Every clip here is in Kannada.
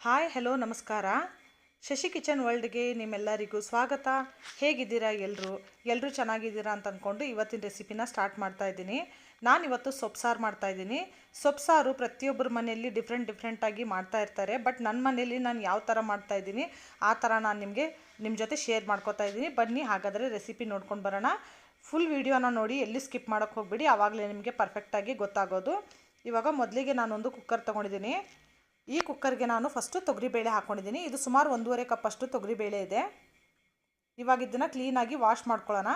ಹಾಯ್ ಹಲೋ ನಮಸ್ಕಾರ. ಶಶಿ ಕಿಚನ್ ವರ್ಲ್ಡ್ಗೆ ನಿಮ್ಮೆಲ್ಲರಿಗೂ ಸ್ವಾಗತ. ಹೇಗಿದ್ದೀರಾ ಎಲ್ಲರೂ ಚೆನ್ನಾಗಿದ್ದೀರಾ ಅಂತ ಅಂದ್ಕೊಂಡು ಇವತ್ತಿನ ರೆಸಿಪಿನ ಸ್ಟಾರ್ಟ್ ಮಾಡ್ತಾ ಇದ್ದೀನಿ. ನಾನಿವತ್ತು ಸೊಪ್ಪು ಸಾರು ಮಾಡ್ತಾಯಿದ್ದೀನಿ. ಸೊಪ್ಪು ಸಾರು ಪ್ರತಿಯೊಬ್ಬರ ಮನೆಯಲ್ಲಿ ಡಿಫ್ರೆಂಟಾಗಿ ಮಾಡ್ತಾ ಇರ್ತಾರೆ. ಬಟ್ ನನ್ನ ಮನೆಯಲ್ಲಿ ನಾನು ಯಾವ ಥರ ಮಾಡ್ತಾಯಿದ್ದೀನಿ ಆ ಥರ ನಾನು ನಿಮ್ಮ ಜೊತೆ ಶೇರ್ ಮಾಡ್ಕೋತಾ ಇದ್ದೀನಿ. ಬನ್ನಿ ಹಾಗಾದರೆ ರೆಸಿಪಿ ನೋಡ್ಕೊಂಡು ಬರೋಣ. ಫುಲ್ ವೀಡಿಯೋನ ನೋಡಿ, ಎಲ್ಲಿ ಸ್ಕಿಪ್ ಮಾಡೋಕ್ಕೆ ಹೋಗ್ಬಿಡಿ, ಆವಾಗಲೇ ನಿಮಗೆ ಪರ್ಫೆಕ್ಟಾಗಿ ಗೊತ್ತಾಗೋದು. ಇವಾಗ ಮೊದಲಿಗೆ ನಾನೊಂದು ಕುಕ್ಕರ್ ತೊಗೊಂಡಿದ್ದೀನಿ. ಈ ಕುಕ್ಕರ್ಗೆ ನಾನು ಫಸ್ಟು ತೊಗರಿಬೇಳೆ ಹಾಕ್ಕೊಂಡಿದ್ದೀನಿ. ಇದು ಸುಮಾರು 1.5 ಕಪ್ಪಷ್ಟು ತೊಗರಿಬೇಳೆ ಇದೆ. ಇವಾಗ ಇದನ್ನು ಕ್ಲೀನಾಗಿ ವಾಶ್ ಮಾಡ್ಕೊಳ್ಳೋಣ.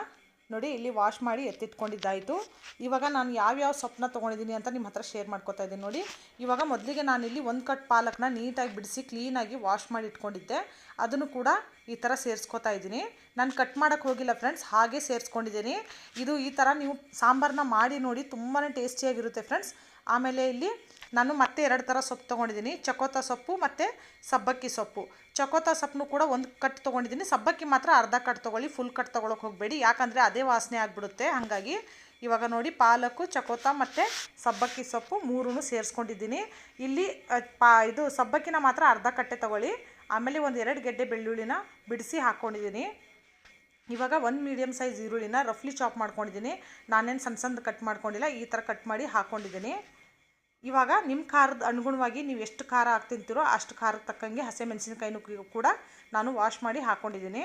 ನೋಡಿ, ಇಲ್ಲಿ ವಾಶ್ ಮಾಡಿ ಎತ್ತಿಟ್ಕೊಂಡಿದ್ದಾಯಿತು. ಇವಾಗ ನಾನು ಯಾವ್ಯಾವ ಸೊಪ್ಪನ್ನ ತೊಗೊಂಡಿದ್ದೀನಿ ಅಂತ ನಿಮ್ಮ ಹತ್ರ ಶೇರ್ ಮಾಡ್ಕೊತಾ ಇದ್ದೀನಿ. ನೋಡಿ, ಇವಾಗ ಮೊದಲಿಗೆ ನಾನಿಲ್ಲಿ 1 ಕಟ್ ಪಾಲಕ್ನ ನೀಟಾಗಿ ಬಿಡಿಸಿ ಕ್ಲೀನಾಗಿ ವಾಶ್ ಮಾಡಿ ಇಟ್ಕೊಂಡಿದ್ದೆ. ಅದನ್ನು ಕೂಡ ಈ ಥರ ಸೇರಿಸ್ಕೊತಾ ಇದ್ದೀನಿ. ನಾನು ಕಟ್ ಮಾಡೋಕ್ಕೆ ಹೋಗಿಲ್ಲ ಫ್ರೆಂಡ್ಸ್, ಹಾಗೆ ಸೇರಿಸ್ಕೊಂಡಿದ್ದೀನಿ. ಈ ಥರ ನೀವು ಸಾಂಬಾರನ್ನ ಮಾಡಿ ನೋಡಿ, ತುಂಬಾ ಟೇಸ್ಟಿಯಾಗಿರುತ್ತೆ ಫ್ರೆಂಡ್ಸ್. ಆಮೇಲೆ ಇಲ್ಲಿ ನಾನು ಮತ್ತೆ 2 ಥರ ಸೊಪ್ಪು ತೊಗೊಂಡಿದ್ದೀನಿ. ಚಕೋತ ಸೊಪ್ಪು ಮತ್ತು ಸಬ್ಬಕ್ಕಿ ಸೊಪ್ಪು. ಚಕೋತ ಸೊಪ್ಪನ್ನು ಕೂಡ 1 ಕಟ್ ತೊಗೊಂಡಿದ್ದೀನಿ. ಸಬ್ಬಕ್ಕಿ ಮಾತ್ರ ಅರ್ಧ ಕಟ್ ತೊಗೊಳ್ಳಿ, ಫುಲ್ ಕಟ್ ತೊಗೊಳಕ್ಕೆ ಹೋಗಬೇಡಿ, ಯಾಕಂದರೆ ಅದೇ ವಾಸನೆ ಆಗಿಬಿಡುತ್ತೆ. ಹಾಗಾಗಿ ಇವಾಗ ನೋಡಿ, ಪಾಲಕು, ಚಕೋತ ಮತ್ತು ಸಬ್ಬಕ್ಕಿ ಸೊಪ್ಪು 3 ಸೇರಿಸ್ಕೊಂಡಿದ್ದೀನಿ. ಇಲ್ಲಿ ಇದು ಸಬ್ಬಕ್ಕಿನ ಮಾತ್ರ ಅರ್ಧ ಕಟ್ಟೆ ತೊಗೊಳ್ಳಿ. ಆಮೇಲೆ 2 ಗೆಡ್ಡೆ ಬೆಳ್ಳುಳ್ಳಿನ ಬಿಡಿಸಿ ಹಾಕ್ಕೊಂಡಿದ್ದೀನಿ. ಇವಾಗ 1 ಮೀಡಿಯಮ್ ಸೈಜ್ ಈರುಳ್ಳಿನ ರಫ್ಲಿ ಚಾಪ್ ಮಾಡ್ಕೊಂಡಿದ್ದೀನಿ. ನಾನೇನು ಸಣ್ಣ ಕಟ್ ಮಾಡ್ಕೊಂಡಿಲ್ಲ, ಈ ಥರ ಕಟ್ ಮಾಡಿ ಹಾಕ್ಕೊಂಡಿದ್ದೀನಿ. ಇವಾಗ ನಿಮ್ಮ ಖಾರದ ಅನುಗುಣವಾಗಿ ನೀವು ಎಷ್ಟು ಖಾರ ಹಾಕ್ತಿಂತೀರೋ ಅಷ್ಟು ಖಾರಕ್ಕೆ ತಕ್ಕಂಗೆ ಹಸಿಮೆಣಸಿನಕಾಯಿನೂ ಕೂಡ ನಾನು ವಾಶ್ ಮಾಡಿ ಹಾಕ್ಕೊಂಡಿದ್ದೀನಿ.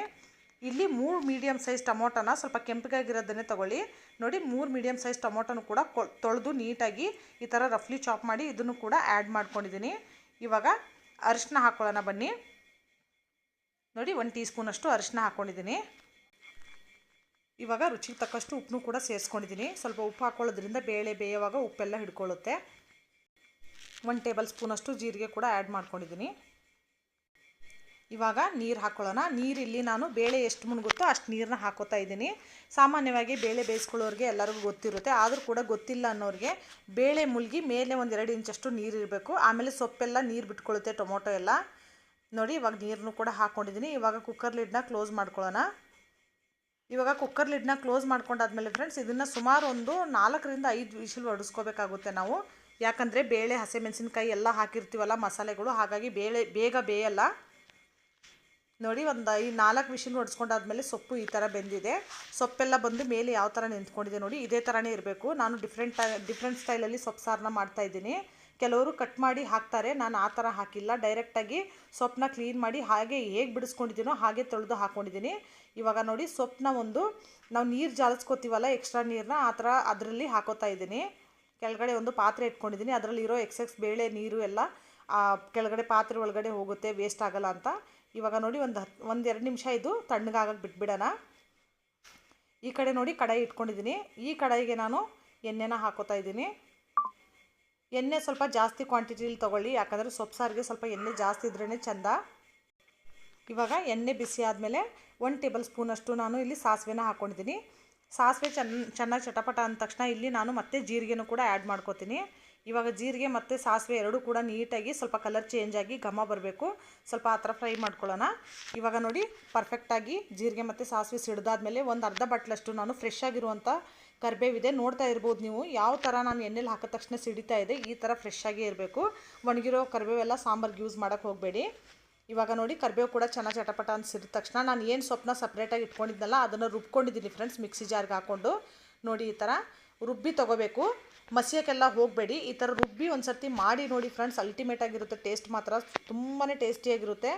ಇಲ್ಲಿ 3 ಮೀಡಿಯಮ್ ಸೈಜ್ ಟೊಮೊಟೊನ ಸ್ವಲ್ಪ ಕೆಂಪಗಾಗಿರೋದನ್ನೇ ತೊಗೊಳ್ಳಿ. ನೋಡಿ, 3 ಮೀಡಿಯಮ್ ಸೈಜ್ ಟೊಮೊಟೊನೂ ಕೂಡ ತೊಳೆದು ನೀಟಾಗಿ ಈ ಥರ ರಫ್ಲಿ ಚಾಪ್ ಮಾಡಿ ಇದನ್ನು ಕೂಡ ಆ್ಯಡ್ ಮಾಡ್ಕೊಂಡಿದ್ದೀನಿ. ಇವಾಗ ಅರಿಶಿನ ಹಾಕ್ಕೊಳ್ಳೋಣ ಬನ್ನಿ. ನೋಡಿ, 1 ಟೀ ಸ್ಪೂನಷ್ಟು ಅರಿಶಿನ ಹಾಕ್ಕೊಂಡಿದ್ದೀನಿ. ಇವಾಗ ರುಚಿಗೆ ತಕ್ಕಷ್ಟು ಉಪ್ಪನ್ನು ಕೂಡ ಸೇರಿಸ್ಕೊಂಡಿದ್ದೀನಿ. ಸ್ವಲ್ಪ ಉಪ್ಪು ಹಾಕ್ಕೊಳ್ಳೋದ್ರಿಂದ ಬೇಳೆ ಬೇಯುವಾಗ ಉಪ್ಪೆಲ್ಲ ಹಿಡ್ಕೊಳ್ಳುತ್ತೆ. 1 ಟೇಬಲ್ ಸ್ಪೂನಷ್ಟು ಜೀರಿಗೆ ಕೂಡ ಆ್ಯಡ್ ಮಾಡ್ಕೊಂಡಿದ್ದೀನಿ. ಇವಾಗ ನೀರು ಹಾಕ್ಕೊಳ್ಳೋಣ. ನೀರಿಲ್ಲಿ ನಾನು ಬೇಳೆ ಎಷ್ಟು ಮುಳುಗುತ್ತೋ ಅಷ್ಟು ನೀರನ್ನ ಹಾಕೋತಾ ಇದ್ದೀನಿ. ಸಾಮಾನ್ಯವಾಗಿ ಬೇಳೆ ಬೇಯಿಸ್ಕೊಳ್ಳೋರಿಗೆ ಎಲ್ಲರಿಗೂ ಗೊತ್ತಿರುತ್ತೆ, ಆದರೂ ಕೂಡ ಗೊತ್ತಿಲ್ಲ ಅನ್ನೋರಿಗೆ ಬೇಳೆ ಮುಳುಗಿ ಮೇಲೆ 1-2 ಇಂಚಷ್ಟು ನೀರು ಇರಬೇಕು. ಆಮೇಲೆ ಸೊಪ್ಪೆಲ್ಲ ನೀರು ಬಿಟ್ಕೊಳ್ಳುತ್ತೆ, ಟೊಮೊಟೊ ಎಲ್ಲ. ನೋಡಿ, ಇವಾಗ ನೀರನ್ನು ಕೂಡ ಹಾಕ್ಕೊಂಡಿದ್ದೀನಿ. ಇವಾಗ ಕುಕ್ಕರ್ ಲಿಡ್ನ ಕ್ಲೋಸ್ ಮಾಡ್ಕೊಳ್ಳೋಣ. ಇವಾಗ ಕುಕ್ಕರ್ ಲಿಡ್ನ ಕ್ಲೋಸ್ ಮಾಡ್ಕೊಂಡಾದ್ಮೇಲೆ ಫ್ರೆಂಡ್ಸ್, ಇದನ್ನು ಸುಮಾರು ಒಂದು 4-5 ವಿಷಲ್ ಹೊಡಿಸ್ಕೋಬೇಕಾಗುತ್ತೆ ನಾವು. ಯಾಕಂದರೆ ಬೇಳೆ, ಹಸಿಮೆಣಸಿನ್ಕಾಯಿ ಎಲ್ಲ ಹಾಕಿರ್ತೀವಲ್ಲ ಮಸಾಲೆಗಳು, ಹಾಗಾಗಿ ಬೇಗ ಬೇಯಲ್ಲ. ನೋಡಿ, ಒಂದು 4 ವಿಷಲ್ ಹೊಡಿಸ್ಕೊಂಡಾದ್ಮೇಲೆ ಸೊಪ್ಪು ಈ ಥರ ಬೆಂದಿದೆ. ಸೊಪ್ಪೆಲ್ಲ ಬಂದು ಮೇಲೆ ಯಾವ ಥರ ನಿಂತ್ಕೊಂಡಿದೆ ನೋಡಿ, ಇದೇ ಥರನೇ ಇರಬೇಕು. ನಾನು ಡಿಫ್ರೆಂಟ್ ಸ್ಟೈಲಲ್ಲಿ ಸೊಪ್ಪು ಸಾರನ್ನ ಮಾಡ್ತಾಯಿದ್ದೀನಿ. ಕೆಲವರು ಕಟ್ ಮಾಡಿ ಹಾಕ್ತಾರೆ, ನಾನು ಆ ಥರ ಹಾಕಿಲ್ಲ. ಡೈರೆಕ್ಟಾಗಿ ಸೊಪ್ಪನ್ನ ಕ್ಲೀನ್ ಮಾಡಿ ಹಾಗೆ ಹೇಗೆ ಬಿಡಿಸ್ಕೊಂಡಿದ್ದೀನೋ ಹಾಗೆ ತೊಳೆದು ಹಾಕ್ಕೊಂಡಿದ್ದೀನಿ. ಇವಾಗ ನೋಡಿ, ಸೊಪ್ಪನ್ನ ನಾವು ನೀರು ಜಾಲಿಸ್ಕೊತೀವಲ್ಲ ಎಕ್ಸ್ಟ್ರಾ ನೀರನ್ನ, ಆ ಥರ ಅದರಲ್ಲಿ ಹಾಕೋತಾ ಇದ್ದೀನಿ. ಕೆಳಗಡೆ ಒಂದು ಪಾತ್ರೆ ಇಟ್ಕೊಂಡಿದ್ದೀನಿ. ಅದರಲ್ಲಿರೋ ಎಕ್ಸೆಸ್ ಬೇಳೆ ನೀರು ಎಲ್ಲ ಕೆಳಗಡೆ ಪಾತ್ರೆ ಒಳಗಡೆ ಹೋಗುತ್ತೆ, ವೇಸ್ಟ್ ಆಗಲ್ಲ ಅಂತ. ಇವಾಗ ನೋಡಿ, ಒಂದು 2 ನಿಮಿಷ ಇದು ತಣ್ಣಗಾಗಕ್ಕೆ ಬಿಟ್ಬಿಡೋಣ. ಈ ಕಡೆ ನೋಡಿ, ಕಡಾಯಿ ಇಟ್ಕೊಂಡಿದ್ದೀನಿ. ಈ ಕಡಾಯಿಗೆ ನಾನು ಎಣ್ಣೆನ ಹಾಕೋತಾ ಇದ್ದೀನಿ. ಎಣ್ಣೆ ಸ್ವಲ್ಪ ಜಾಸ್ತಿ ಕ್ವಾಂಟಿಟಿಲಿ ತೊಗೊಳ್ಳಿ, ಯಾಕಂದರೆ ಸೊಪ್ಪು ಸಾರಿಗೆ ಸ್ವಲ್ಪ ಎಣ್ಣೆ ಜಾಸ್ತಿ ಇದ್ರೇ ಚೆಂದ. ಇವಾಗ ಎಣ್ಣೆ ಬಿಸಿ ಆದಮೇಲೆ 1 ಟೇಬಲ್ ಸ್ಪೂನಷ್ಟು ನಾನು ಇಲ್ಲಿ ಸಾಸಿವೆನ ಹಾಕ್ಕೊಂಡಿದ್ದೀನಿ. ಸಾಸಿವೆ ಚೆನ್ನಾಗಿ ಚಟಪಟ ಅಂದ ತಕ್ಷಣ ಇಲ್ಲಿ ನಾನು ಮತ್ತೆ ಜೀರಿಗೆನೂ ಕೂಡ ಆ್ಯಡ್ ಮಾಡ್ಕೋತೀನಿ. ಇವಾಗ ಜೀರಿಗೆ ಮತ್ತು ಸಾಸಿವೆ ಎರಡೂ ಕೂಡ ನೀಟಾಗಿ ಸ್ವಲ್ಪ ಕಲರ್ ಚೇಂಜ್ ಆಗಿ ಘಮ ಬರಬೇಕು. ಸ್ವಲ್ಪ ಆ ಥರ ಫ್ರೈ ಮಾಡ್ಕೊಳ್ಳೋಣ. ಇವಾಗ ನೋಡಿ, ಪರ್ಫೆಕ್ಟಾಗಿ ಜೀರಿಗೆ ಮತ್ತು ಸಾಸಿವೆ ಸಿಡ್ದಾದ್ಮೇಲೆ ಒಂದು ಅರ್ಧ ಬಟ್ಲಷ್ಟು ನಾನು ಫ್ರೆಶ್ ಆಗಿರುವಂಥ ಕರಿಬೇವಿದೆ. ನೋಡ್ತಾ ಇರ್ಬೋದು ನೀವು ಯಾವ ಥರ ನಾನು ಎಣ್ಣೆಲಿ ಹಾಕಿದ ತಕ್ಷಣ ಸಿಡಿತಾ ಇದೆ. ಈ ಥರ ಫ್ರೆಶ್ ಆಗೇ ಇರಬೇಕು. ಒಣಗಿರೋ ಕರಿಬೇವೆಲ್ಲ ಸಾಂಬಾರ್ಗೆ ಯೂಸ್ ಮಾಡೋಕ್ಕೆ ಹೋಗಬೇಡಿ. ಇವಾಗ ನೋಡಿ, ಕರಿಬೇವು ಕೂಡ ಚೆನ್ನಾಗಿ ಚಟಪಟ ಅಂತ ಸಿಡಿದ ತಕ್ಷಣ ನಾನು ಏನು ಸೊಪ್ಪನ್ನ ಸಪ್ರೇಟಾಗಿ ಇಟ್ಕೊಂಡಿದ್ದನಲ್ಲ ಅದನ್ನು ರುಬ್ಕೊಂಡಿದ್ದೀನಿ ಫ್ರೆಂಡ್ಸ್, ಮಿಕ್ಸಿ ಜಾರ್ಗೆ ಹಾಕ್ಕೊಂಡು. ನೋಡಿ, ಈ ಥರ ರುಬ್ಬಿ ತೊಗೋಬೇಕು, ಮಸಿಯೋಕ್ಕೆಲ್ಲ ಹೋಗಬೇಡಿ. ಈ ಥರ ರುಬ್ಬಿ ಒಂದು ಸರ್ತಿ ಮಾಡಿ ನೋಡಿ ಫ್ರೆಂಡ್ಸ್, ಅಲ್ಟಿಮೇಟಾಗಿರುತ್ತೆ. ಟೇಸ್ಟ್ ಮಾತ್ರ ತುಂಬಾ ಟೇಸ್ಟಿಯಾಗಿರುತ್ತೆ.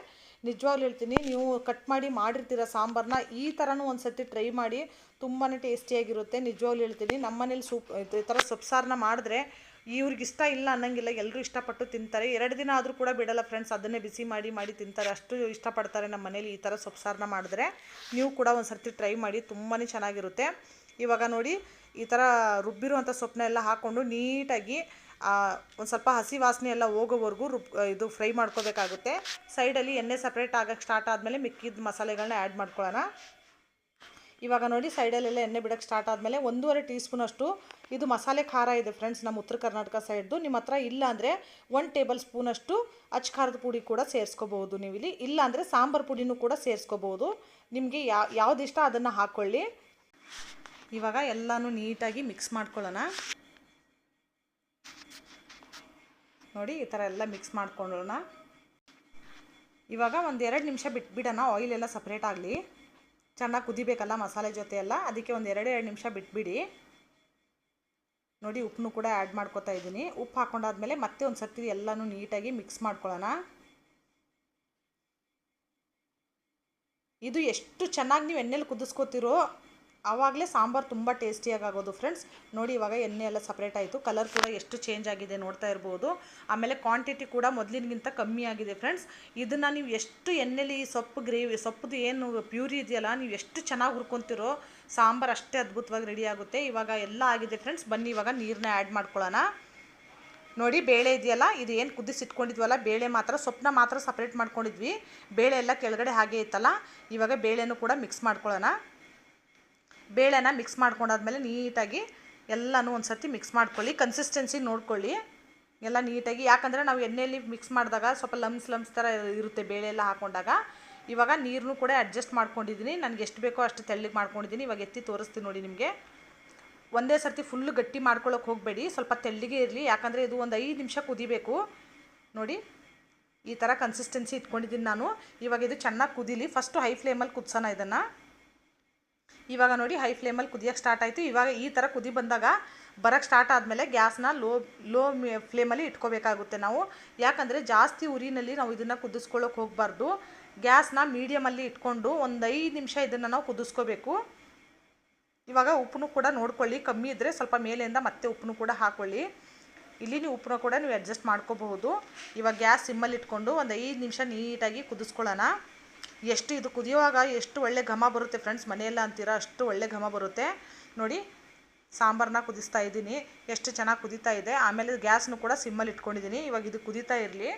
ನಿಜವಾಗ್ಲೂ ಹೇಳ್ತೀನಿ, ನೀವು ಕಟ್ ಮಾಡಿ ಮಾಡಿರ್ತೀರ ಸಾಂಬಾರನ್ನ, ಈ ಥರನೂ ಒಂದು ಸರ್ತಿ ಟ್ರೈ ಮಾಡಿ, ತುಂಬಾ ಟೇಸ್ಟಿಯಾಗಿರುತ್ತೆ. ನಿಜವಾಗ್ಲೂ ಹೇಳ್ತೀನಿ, ನಮ್ಮ ಮನೇಲಿ ಈ ಥರ ಸೊಪ್ಪು ಸಾರನ್ನ ಮಾಡಿದ್ರೆ ಇವ್ರಿಗೆ ಇಷ್ಟ ಇಲ್ಲ ಅನ್ನಂಗಿಲ್ಲ, ಎಲ್ಲರೂ ಇಷ್ಟಪಟ್ಟು ತಿಂತಾರೆ. 2 ದಿನ ಆದರೂ ಕೂಡ ಬಿಡಲ್ಲ ಫ್ರೆಂಡ್ಸ್, ಅದನ್ನೇ ಬಿಸಿ ಮಾಡಿ ತಿಂತಾರೆ. ಅಷ್ಟು ಇಷ್ಟಪಡ್ತಾರೆ ನಮ್ಮ ಮನೇಲಿ ಈ ಥರ ಸೊಪ್ಪು ಸಾರನ್ನ ಮಾಡಿದ್ರೆ. ನೀವು ಕೂಡ ಒಂದು ಸರ್ತಿ ಟ್ರೈ ಮಾಡಿ, ತುಂಬಾ ಚೆನ್ನಾಗಿರುತ್ತೆ. ಇವಾಗ ನೋಡಿ, ಈ ಥರ ರುಬ್ಬಿರುವಂಥ ಸೊಪ್ಪನ್ನ ಎಲ್ಲ ಹಾಕ್ಕೊಂಡು ನೀಟಾಗಿ ಒಂದು ಸ್ವಲ್ಪ ಹಸಿ ವಾಸನೆ ಎಲ್ಲ ಹೋಗೋವರೆಗೂ ಇದು ಫ್ರೈ ಮಾಡ್ಕೋಬೇಕಾಗುತ್ತೆ. ಸೈಡಲ್ಲಿ ಎಣ್ಣೆ ಸಪ್ರೇಟ್ ಆಗೋಕ್ಕೆ ಸ್ಟಾರ್ಟ್ ಆದಮೇಲೆ ಮಿಕ್ಕಿದ ಮಸಾಲೆಗಳನ್ನ ಆ್ಯಡ್ ಮಾಡ್ಕೊಳ್ಳೋಣ. ಇವಾಗ ನೋಡಿ, ಸೈಡಲ್ಲೆಲ್ಲ ಎಣ್ಣೆ ಬಿಡೋಕ್ಕೆ ಸ್ಟಾರ್ಟ್ ಆದಮೇಲೆ 1.5 ಟೀ ಸ್ಪೂನಷ್ಟು ಇದು ಮಸಾಲೆ ಖಾರ ಇದೆ ಫ್ರೆಂಡ್ಸ್, ನಮ್ಮ ಉತ್ತರ ಕರ್ನಾಟಕ ಸೈಡ್ದು. ನಿಮ್ಮ ಹತ್ರ ಇಲ್ಲ ಅಂದರೆ 1 ಟೇಬಲ್ ಸ್ಪೂನಷ್ಟು ಅಚ್ಚ ಖಾರದ ಪುಡಿ ಕೂಡ ಸೇರಿಸ್ಕೋಬೋದು ನೀವು ಇಲ್ಲಿ. ಇಲ್ಲ ಅಂದರೆ ಸಾಂಬಾರು ಪುಡಿನೂ ಕೂಡ ಸೇರಿಸ್ಕೋಬೋದು. ನಿಮಗೆ ಯಾವ್ದು ಇಷ್ಟ ಅದನ್ನು ಹಾಕ್ಕೊಳ್ಳಿ. ಇವಾಗ ಎಲ್ಲನೂ ನೀಟಾಗಿ ಮಿಕ್ಸ್ ಮಾಡ್ಕೊಳ್ಳೋಣ. ನೋಡಿ, ಈ ಥರ ಎಲ್ಲ ಮಿಕ್ಸ್ ಮಾಡ್ಕೊಳ್ಳೋಣ. ಇವಾಗ ಒಂದು 2 ನಿಮಿಷ ಬಿಟ್ಬಿಡೋಣ, ಆಯಿಲ್ ಎಲ್ಲ ಸಪ್ರೇಟ್ ಆಗಲಿ. ಚೆನ್ನಾಗಿ ಕುದಿಬೇಕಲ್ಲ ಮಸಾಲೆ ಜೊತೆ ಎಲ್ಲ, ಅದಕ್ಕೆ ಒಂದು 2 ನಿಮಿಷ ಬಿಟ್ಬಿಡಿ. ನೋಡಿ ಉಪ್ಪನ್ನು ಕೂಡ ಆ್ಯಡ್ ಮಾಡ್ಕೊತಾ ಇದ್ದೀನಿ. ಉಪ್ಪು ಹಾಕೊಂಡಾದ್ಮೇಲೆ ಮತ್ತೆ ಒಂದು ಸರ್ತಿ ಎಲ್ಲನೂ ನೀಟಾಗಿ ಮಿಕ್ಸ್ ಮಾಡ್ಕೊಳ್ಳೋಣ. ಇದು ಎಷ್ಟು ಚೆನ್ನಾಗಿ ನೀವು ಎಣ್ಣೆಲಿ ಕುದಿಸ್ಕೋತಿರೋ ಆವಾಗಲೇ ಸಾಂಬಾರು ತುಂಬ ಟೇಸ್ಟಿಯಾಗಿ ಆಗೋದು ಫ್ರೆಂಡ್ಸ್. ನೋಡಿ ಇವಾಗ ಎಣ್ಣೆ ಎಲ್ಲ ಸಪ್ರೇಟ್ ಆಯಿತು, ಕಲರ್ ಕೂಡ ಎಷ್ಟು ಚೇಂಜ್ ಆಗಿದೆ ನೋಡ್ತಾ ಇರ್ಬೋದು. ಆಮೇಲೆ ಕ್ವಾಂಟಿಟಿ ಕೂಡ ಮೊದಲಿನಗಿಂತ ಕಮ್ಮಿ ಆಗಿದೆ ಫ್ರೆಂಡ್ಸ್. ಇದನ್ನು ನೀವು ಎಷ್ಟು ಎಣ್ಣೆಲಿ ಸೊಪ್ಪುದು ಏನು ಪ್ಯೂರಿ ಇದೆಯಲ್ಲ, ನೀವು ಎಷ್ಟು ಚೆನ್ನಾಗಿ ಹುರ್ಕೊತಿರೋ ಸಾಂಬಾರು ಅಷ್ಟೇ ಅದ್ಭುತವಾಗಿ ರೆಡಿ ಆಗುತ್ತೆ. ಇವಾಗ ಎಲ್ಲ ಆಗಿದೆ ಫ್ರೆಂಡ್ಸ್, ಬನ್ನಿ ಇವಾಗ ನೀರನ್ನ ಆ್ಯಡ್ ಮಾಡ್ಕೊಳ್ಳೋಣ. ನೋಡಿ ಬೇಳೆ ಇದೆಯಲ್ಲ, ಇದು ಏನು ಕುದಿಸಿಟ್ಕೊಂಡಿದ್ವಲ್ಲ ಬೇಳೆ ಮಾತ್ರ, ಸೊಪ್ಪನ್ನ ಮಾತ್ರ ಸಪ್ರೇಟ್ ಮಾಡ್ಕೊಂಡಿದ್ವಿ. ಬೇಳೆ ಎಲ್ಲ ಕೆಳಗಡೆ ಹಾಗೆ ಇತ್ತಲ್ಲ, ಇವಾಗ ಬೇಳೆನೂ ಕೂಡ ಮಿಕ್ಸ್ ಮಾಡ್ಕೊಳ್ಳೋಣ. ಬೇಳೆನ ಮಿಕ್ಸ್ ಮಾಡ್ಕೊಂಡಾದ್ಮೇಲೆ ನೀಟಾಗಿ ಎಲ್ಲನೂ ಒಂದು ಸರ್ತಿ ಮಿಕ್ಸ್ ಮಾಡ್ಕೊಳ್ಳಿ. ಕನ್ಸಿಸ್ಟೆನ್ಸಿ ನೋಡ್ಕೊಳ್ಳಿ ಎಲ್ಲ ನೀಟಾಗಿ, ಯಾಕಂದರೆ ನಾವು ಎಣ್ಣೆಯಲ್ಲಿ ಮಿಕ್ಸ್ ಮಾಡಿದಾಗ ಸ್ವಲ್ಪ ಲಮ್ಸ್ ಥರ ಇರುತ್ತೆ ಬೇಳೆ ಎಲ್ಲ ಹಾಕೊಂಡಾಗ. ಇವಾಗ ನೀರನ್ನು ಕೂಡ ಅಡ್ಜಸ್ಟ್ ಮಾಡ್ಕೊಂಡಿದ್ದೀನಿ, ನನಗೆ ಎಷ್ಟು ಬೇಕೋ ಅಷ್ಟು ತೆಳ್ಳಗೆ ಮಾಡ್ಕೊಂಡಿದ್ದೀನಿ. ಇವಾಗ ಎತ್ತಿ ತೋರಿಸ್ತೀನಿ ನೋಡಿ ನಿಮಗೆ. ಒಂದೇ ಸರ್ತಿ ಫುಲ್ಲು ಗಟ್ಟಿ ಮಾಡ್ಕೊಳ್ಳೋಕೆ ಹೋಗಬೇಡಿ, ಸ್ವಲ್ಪ ತೆಳ್ಳಗೆ ಇರಲಿ, ಯಾಕಂದರೆ ಇದು ಒಂದು 5 ನಿಮಿಷ ಕುದಿಬೇಕು. ನೋಡಿ ಈ ಥರ ಕನ್ಸಿಸ್ಟೆನ್ಸಿ ಇಟ್ಕೊಂಡಿದ್ದೀನಿ ನಾನು. ಇವಾಗ ಇದು ಚೆನ್ನಾಗಿ ಕುದೀಲಿ. ಫಸ್ಟು ಹೈ ಫ್ಲೇಮಲ್ಲಿ ಕುದಿಸೋಣ ಇದನ್ನು. ಇವಾಗ ನೋಡಿ ಹೈ ಫ್ಲೇಮಲ್ಲಿ ಕುದಿಯೋಕ್ಕೆ ಸ್ಟಾರ್ಟ್ ಆಯಿತು. ಇವಾಗ ಈ ಥರ ಕುದಿ ಬಂದಾಗ ಬರೋಕ್ಕೆ ಸ್ಟಾರ್ಟ್ ಆದಮೇಲೆ ಗ್ಯಾಸ್ನ ಲೋ ಫ್ಲೇಮಲ್ಲಿ ಇಟ್ಕೋಬೇಕಾಗುತ್ತೆ ನಾವು, ಯಾಕಂದರೆ ಜಾಸ್ತಿ ಉರಿನಲ್ಲಿ ನಾವು ಇದನ್ನು ಕುದಿಸ್ಕೊಳ್ಳೋಕೆ ಹೋಗಬಾರ್ದು. ಗ್ಯಾಸ್ನ ಮೀಡಿಯಮಲ್ಲಿ ಇಟ್ಕೊಂಡು ಒಂದು 5 ನಿಮಿಷ ಇದನ್ನು ನಾವು ಕುದಿಸ್ಕೋಬೇಕು. ಇವಾಗ ಉಪ್ಪನ್ನು ಕೂಡ ನೋಡ್ಕೊಳ್ಳಿ, ಕಮ್ಮಿ ಇದ್ದರೆ ಸ್ವಲ್ಪ ಮೇಲೆಯಿಂದ ಮತ್ತೆ ಉಪ್ಪನ್ನು ಕೂಡ ಹಾಕ್ಕೊಳ್ಳಿ. ಇಲ್ಲಿ ನೀವು ಉಪ್ಪನ್ನು ಕೂಡ ನೀವು ಅಡ್ಜಸ್ಟ್ ಮಾಡ್ಕೋಬಹುದು. ಇವಾಗ ಗ್ಯಾಸ್ ಸಿಮ್ಮಲ್ಲಿ ಇಟ್ಕೊಂಡು ಒಂದು 5 ನಿಮಿಷ ನೀಟಾಗಿ ಕುದಿಸ್ಕೊಳ್ಳೋಣ. ಎಷ್ಟು ಇದು ಕುದಿಯುವಾಗ ಎಷ್ಟು ಒಳ್ಳೆ ಘಮ ಬರುತ್ತೆ ಫ್ರೆಂಡ್ಸ್, ಮನೆಯೆಲ್ಲ ಅಂತೀರಾ ಅಷ್ಟು ಒಳ್ಳೆ ಘಮ ಬರುತ್ತೆ. ನೋಡಿ ಸಾಂಬಾರನ್ನ ಕುದಿಸ್ತಾ ಇದ್ದೀನಿ, ಎಷ್ಟು ಚೆನ್ನಾಗಿ ಕುದೀತಾ ಇದೆ. ಆಮೇಲೆ ಗ್ಯಾಸ್ನು ಕೂಡ ಸಿಮ್ಮಲ್ಲಿ ಇಟ್ಕೊಂಡಿದ್ದೀನಿ. ಇವಾಗ ಇದು ಕುದೀತಾ ಇರಲಿ.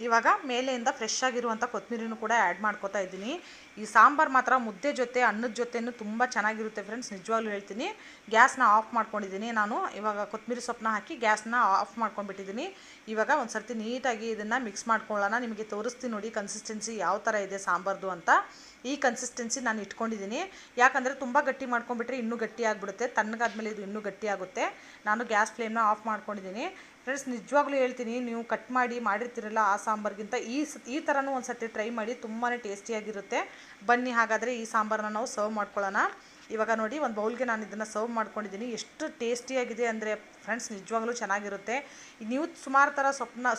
ಇವಾಗ ಮೇಲೆಯಿಂದ ಫ್ರೆಶ್ ಆಗಿರುವಂಥ ಕೊತ್ತಂಬರಿನೂ ಕೂಡ ಆ್ಯಡ್ ಮಾಡ್ಕೋತಾ ಇದ್ದೀನಿ. ಈ ಸಾಂಬಾರು ಮಾತ್ರ ಮುದ್ದೆ ಜೊತೆ ಅನ್ನದ ಜೊತೆನೂ ತುಂಬ ಚೆನ್ನಾಗಿರುತ್ತೆ ಫ್ರೆಂಡ್ಸ್, ನಿಜವಾಗ್ಲೂ ಹೇಳ್ತೀನಿ. ಗ್ಯಾಸ್ನ ಆಫ್ ಮಾಡ್ಕೊಂಡಿದ್ದೀನಿ ನಾನು. ಇವಾಗ ಕೊತ್ತಂಬರಿ ಸೊಪ್ಪನ್ನ ಹಾಕಿ ಗ್ಯಾಸ್ನ ಆಫ್ ಮಾಡ್ಕೊಂಡ್ಬಿಟ್ಟಿದ್ದೀನಿ. ಇವಾಗ ಒಂದು ಸರ್ತಿ ನೀಟಾಗಿ ಇದನ್ನು ಮಿಕ್ಸ್ ಮಾಡ್ಕೊಳ್ಳೋಣ. ನಿಮಗೆ ತೋರಿಸ್ತೀನಿ ನೋಡಿ ಕನ್ಸಿಸ್ಟೆನ್ಸಿ ಯಾವ ಥರ ಇದೆ ಸಾಂಬಾರ್ದು ಅಂತ. ಈ ಕನ್ಸಿಸ್ಟೆನ್ಸಿ ನಾನು ಇಟ್ಕೊಂಡಿದ್ದೀನಿ, ಯಾಕಂದರೆ ತುಂಬ ಗಟ್ಟಿ ಮಾಡ್ಕೊಂಡ್ಬಿಟ್ರೆ ಇನ್ನೂ ಗಟ್ಟಿ ಆಗಿಬಿಡುತ್ತೆ, ತಣ್ಣಗಾದ್ಮೇಲೆ ಇದು ಇನ್ನೂ ಗಟ್ಟಿ ಆಗುತ್ತೆ. ನಾನು ಗ್ಯಾಸ್ ಫ್ಲೇಮ್ನ ಆಫ್ ಮಾಡ್ಕೊಂಡಿದ್ದೀನಿ ಫ್ರೆಂಡ್ಸ್. ನಿಜವಾಗ್ಲೂ ಹೇಳ್ತೀನಿ, ನೀವು ಕಟ್ ಮಾಡಿ ಮಾಡಿರ್ತೀರಲ್ಲ ಆ ಸಾಂಬಾರ್ಗಿಂತ ಈ ಥರನೂ ಒಂದು ಸರ್ತಿ ಟ್ರೈ ಮಾಡಿ, ತುಂಬಾ ಟೇಸ್ಟಿಯಾಗಿರುತ್ತೆ. ಬನ್ನಿ ಹಾಗಾದರೆ ಈ ಸಾಂಬಾರನ್ನ ನಾವು ಸರ್ವ್ ಮಾಡ್ಕೊಳ್ಳೋಣ. ಇವಾಗ ನೋಡಿ ಒಂದು ಬೌಲ್ಗೆ ನಾನು ಇದನ್ನು ಸರ್ವ್ ಮಾಡ್ಕೊಂಡಿದ್ದೀನಿ. ಎಷ್ಟು ಟೇಸ್ಟಿಯಾಗಿದೆ ಅಂದರೆ ಫ್ರೆಂಡ್ಸ್, ನಿಜವಾಗ್ಲೂ ಚೆನ್ನಾಗಿರುತ್ತೆ. ನೀವು ಸುಮಾರು ಥರ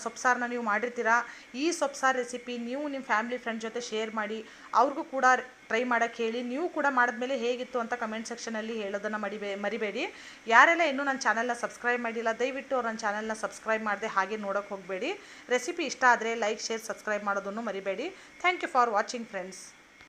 ಸೊಪ್ಪು ಸಾರನ್ನ ನೀವು ಮಾಡಿರ್ತೀರಾ. ಈ ಸೊಪ್ಪು ಸಾರು ರೆಸಿಪಿ ನೀವು ನಿಮ್ಮ ಫ್ಯಾಮಿಲಿ ಫ್ರೆಂಡ್ ಜೊತೆ ಶೇರ್ ಮಾಡಿ, ಅವ್ರಿಗೂ ಕೂಡ ಟ್ರೈ ಮಾಡೋಕ್ಕೆ ಹೇಳಿ. ನೀವು ಕೂಡ ಮಾಡಿದ್ಮೇಲೆ ಹೇಗಿತ್ತು ಅಂತ ಕಮೆಂಟ್ ಸೆಕ್ಷನಲ್ಲಿ ಹೇಳೋದನ್ನು ಮರಿಬೇಡಿ. ಯಾರೆಲ್ಲ ಇನ್ನೂ ನನ್ನ ಚಾನಲ್ನ ಸಬ್ಸ್ಕ್ರೈಬ್ ಮಾಡಿಲ್ಲ, ದಯವಿಟ್ಟು ನನ್ನ ಚಾನಲ್ನ ಸಬ್ಸ್ಕ್ರೈಬ್ ಮಾಡದೆ ಹಾಗೆ ನೋಡೋಕ್ಕೆ ಹೋಗಬೇಡಿ. ರೆಸಿಪಿ ಇಷ್ಟ ಆದರೆ ಲೈಕ್, ಶೇರ್, ಸಬ್ಸ್ಕ್ರೈಬ್ ಮಾಡೋದನ್ನು ಮರಿಬೇಡಿ. Thank you for watching friends.